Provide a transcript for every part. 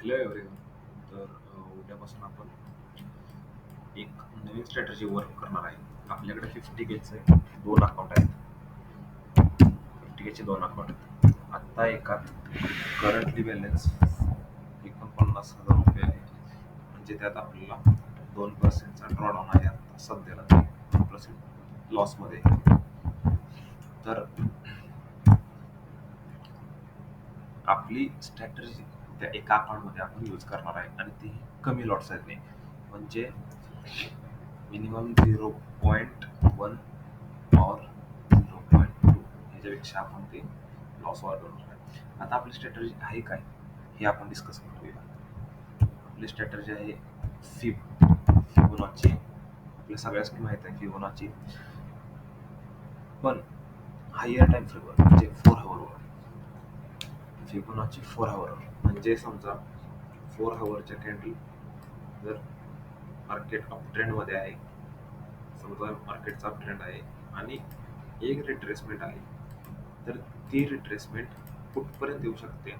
Hello everyone. तर उद्यापासून आपण एक नवीन स्ट्रॅटजी वर्क करणार आहे. आपल्याकडे 50Kचे दोन अकाउंट आहेत. 50Kचे दोन अकाउंट आहेत. आत्ता एकात करंटली बॅलन्स 49,000 रुपये आहे. म्हणजे त्यात आपल्याला 2%चा ड्रॉडाऊन आहे. आता सध्याला 2% लॉसमध्ये आहे. तर आपली स्ट्रॅटजी त्या एका अकाउंटमध्ये आपण यूज करणार आहे आणि ती कमी लॉट साईजने, म्हणजे मिनिमम 0.1 और 0.2 ह्याच्यापेक्षा आपण ते लॉस वाढवणार आहे. आता आपली स्ट्रॅटजी आहे काय हे आपण डिस्कस करूया. आपली स्ट्रॅटजी आहे फिबोनाची. आपल्या सगळ्यांनी माहिती आहे फिबोनाची, पण हायर टाइम फ्रेमवर म्हणजे 4 आवर. फिबोनाची 4 आवर म्हणजे समजा 4 आवरच्या कॅन्डल जर मार्केट अप ट्रेंडमध्ये आहे, समजा मार्केटचा अप ट्रेंड आहे आणि एक रिट्रेसमेंट आहे, तर ती रिट्रेसमेंट कुठपर्यंत येऊ शकते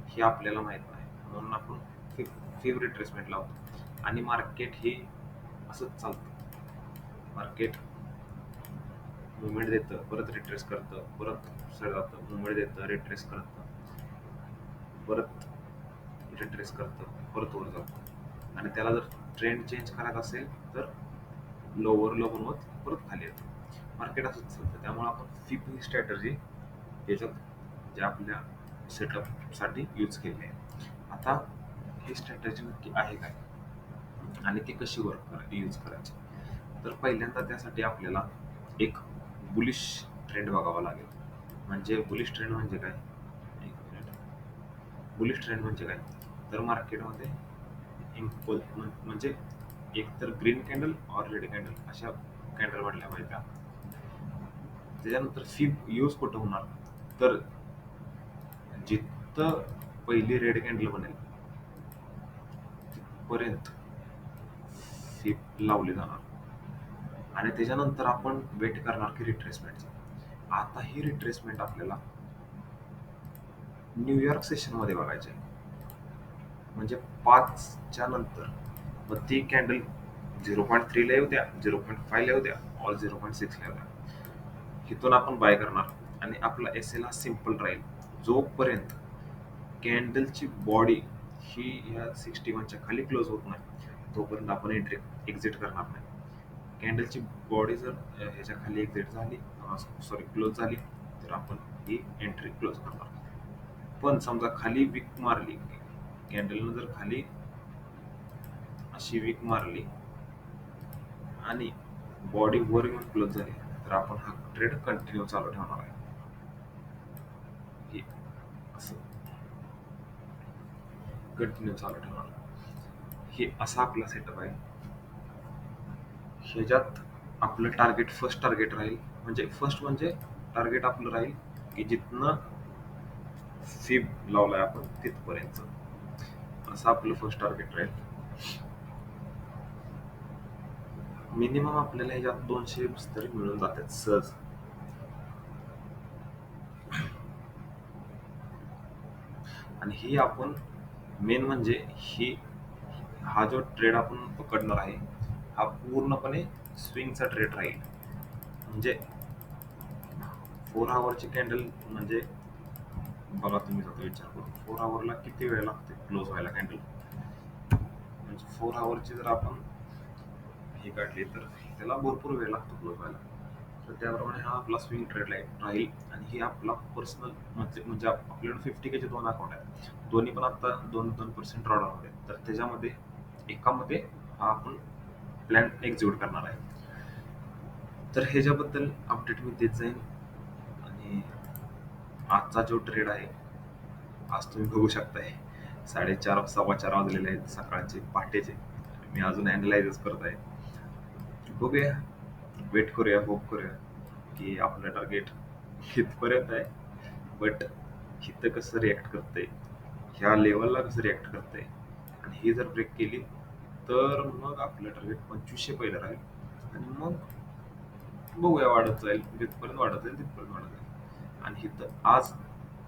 हे आपल्याला माहित नाही. म्हणून आपण फिब रिट्रेसमेंट लावतो आणि मार्केट हे असंच चालतं. मार्केट मुवमेंट देतं, परत रिट्रेस करतं, परत दुसरं जातं, मुवमेंट देतं, रिट्रेस करतं, परत रिट्रेस करतं, परत वर जातं. आणि त्याला जर ट्रेंड चेंज करायचा असेल तर लोवर लो बनवत परत खाली येतं. मार्केट असंच चालतं. त्यामुळे आपण फिब ही स्ट्रॅटजी याच्यात जे आपल्या सेटअपसाठी यूज केली आहे. आता ही स्ट्रॅटजी नक्की आहे काय आणि ती कशी यूज करायची, तर पहिल्यांदा त्यासाठी आपल्याला एक बुलिश ट्रेंड बघावा लागेल. म्हणजे बुलिश ट्रेंड म्हणजे काय? बुलिश ट्रेंड म्हणजे काय, तर मार्केटमध्ये म्हणजे एक तर ग्रीन कॅन्डल और रेड कॅन्डल अशा कॅन्डल वाढल्या पाहिजे. त्याच्यानंतर फिब यूज कुठं होणार, तर जिथं पहिली रेड कॅन्डल बनेल तिथपर्यंत फिब लावली जाणार आणि त्याच्यानंतर आपण वेट करणार की रिट्रेसमेंटची. आता ही रिट्रेसमेंट आपल्याला न्यूयॉर्क सेशनमध्ये बघायची आहे. म्हणजे 5च्या नंतर मग ती कॅन्डल 0.3 ला येऊ द्या, 0.5 ला येऊ द्या, ऑल 0.6 ला येऊ द्या. इथून आपण बाय करणार आणि आपला एसएल हा सिम्पल राहील जोपर्यंत कॅन्डलची बॉडी ही ह्या 61च्या खाली क्लोज होत नाही तोपर्यंत आपण एंट्री एक्झिट करणार नाही. कॅन्डलची बॉडी जर ह्याच्या खाली एक्झिट झाली, क्लोज झाली, तर आपण ही एंट्री क्लोज करणार. पण समजा खाली विक मारली, कॅन्डलनं जर खाली अशी विक मारली आणि बॉडी वर येऊन क्लोज झाली, तर आपण हा ट्रेड कंटिन्यू चालू ठेवणार आहे. असं कंटिन्यू चालू ठेवणार. हे असा आपला सेटअप आहे. ह्याच्यात आपलं फर्स्ट टार्गेट राहील, म्हणजे टार्गेट आपलं राहील की जिथनं फिब लावलाय आपण तिथपर्यंत. असं आपलं फर्स्ट टार्गेट राहील. मिनिमम आपल्याला ह्याच्यात 200 तरी मिळून जातात सहज. आणि ही आपण मेन म्हणजे हा जो ट्रेड आपण पकडणार आहे हा पूर्णपणे स्विंगचा ट्रेड राहील. म्हणजे 4 आवरची कॅन्डल म्हणजे बघा तुम्ही आता विचार करून 4 आवरला किती वेळ लागते क्लोज व्हायला कॅन्डल. म्हणजे 4 आवरची जर आपण ही काढली तर त्याला भरपूर वेळ लागतो क्लोज व्हायला. तर त्याप्रमाणे हा आपला स्विंग ट्रेड राहील. आणि ही आपला पर्सनल म्हणजे आपल्याकडे 50Kचे दोन अकाउंट आहेत. दोन्ही पण आता 2% ड्रॉडाऊन होते. तर त्याच्यामध्ये एकामध्ये हा आपण प्लॅन एक्झिक्यूट करणार आहे. तर ह्याच्याबद्दल अपडेट मी देत जाईन. आणि आजचा जो ट्रेड आहे, आज तुम्ही बघू शकताय 4:30 4:15 वाजलेले आहेत सकाळचे पहाटेचे. मी अजून अॅनलायझच करत आहे. बघूया, वेट करूया, होप करूया की आपलं टार्गेट इथपर्यंत आहे. बट इथं कसं रिॲक्ट करतंय, ह्या लेवलला कसं रिॲक्ट करतंय आणि ही जर ब्रेक केली तर मग आपलं टार्गेट 2500 पहिलं राहील आणि मग बघूया, वाढत जाईल जिथपर्यंत वाढत जाईल तिथपर्यंत वाढत जाईल. आणि इथं आज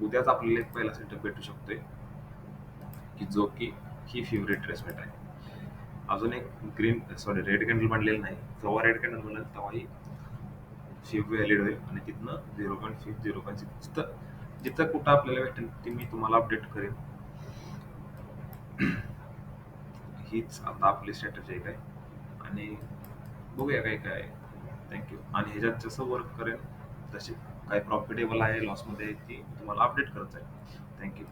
उद्याच आपल्याला एक पहिला सेटअप भेटू शकतोय की जो की ही फेवरेट ट्रेसमेट आहे. अजून एक रेड कॅन्डल बनलेलं नाही. जेव्हा रेड कॅन्डल बनेल तेव्हाही शिफ्ट व्हॅलिड होईल आणि तिथनं 0.5 0.6 जिथं जिथं कुठं आपल्याला भेटेल ते मी तुम्हाला अपडेट करेन. हीच आता आपली स्ट्रॅटेजी आहे आणि बघूया काय काय आहे. थँक्यू. आणि ह्याच्यात जसं वर्क करेन तसे काय प्रॉफिटेबल आहे लॉसमध्ये आहे ती तुम्हाला अपडेट करत जाईल. थँक्यू.